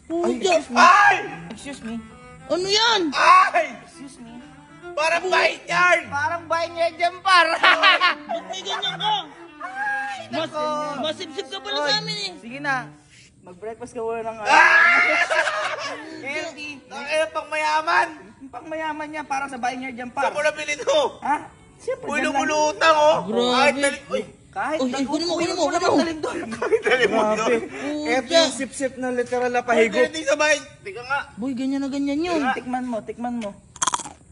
Puta. Ay! Excuse me. Ano yan? Ay! Excuse me. Parang bait yan! Parang Banyer Jampar. Ba't may ganyan ka? Mas, nako. masipsip ka pala sa amin eh. Sige na. Mag-breakfast ka muna ng healthy. Ang pang mayaman! Yung pang mayaman niya, parang sa Banyer Jampar. Saan mo nabili to? Ha? Siyempre, Uy, dyan lang. lumulutang oh! Grabe. Kahit dali... Uy! Kahit Uy, kunin mo, kunin mo, kunin mo. Daling doon. Kahit dali mo Grabe. doon! Eto yung sip-sip na literal na Ay, pahigop. hindi sa bahay! Tika nga! Boy, ganyan na ganyan yun. Tikman mo, tikman mo.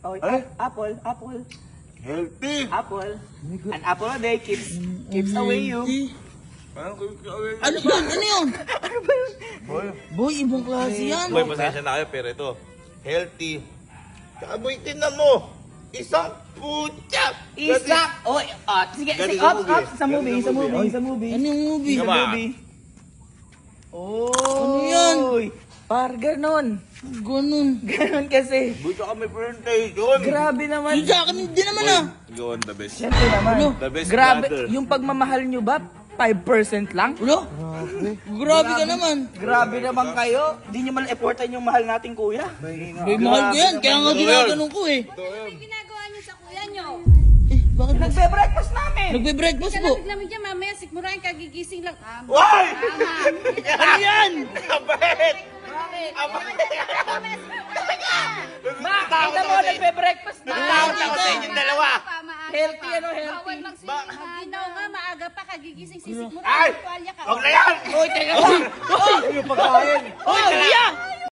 Oh, Ay. apple, apple, Healthy! apple. An apple a day keeps away you. Parang Ano yun? Ano yun? Boy, ibang klase yan. Boy, pasensya na kayo, pero ito, healthy. Tsaka boy, tinan mo! Isang putya! Isa! Oh, sige, Galing sige, sa ops, movie. ops, sa movie, Galing sa sa movie. movie, sa movie. Ano yung movie? Nga Sa ba? movie. Oh! Ano yan? Par ganon. Ganun. Ganon kasi. Boy, tsaka may presentation! Grabe naman. Yung sa akin, hindi naman ah. Yun, the best. Siyempre naman. Ano? The best Grabe. brother. Yung pagmamahal nyo ba, 5% lang? Ulo? Grabe ka naman. Grabe naman kayo. Hindi nyo man effortan yung mahal nating kuya. Boy, mahal ko yan. Kaya nga ginaganon ko eh. Ano ginagawa niyo sa kuya niyo? Eh, bakit ba? Nagbe-breakfast namin. Nagbe-breakfast po. Lamig-lamig yan, mamaya sigmurahin kagigising lang. Why? Ano yan? Abet! Ma, kita mo, nagbe-breakfast na. Takot ako sa inyong dalawa! Healthy, ano, healthy. Bawal magsisigmurahin daw nga, maaga pa kagigising Ay! sisigmurahin. Tuwalya ka. Huwag na yan! Uy, teka lang. Yung pagkain. Hoy, kuya!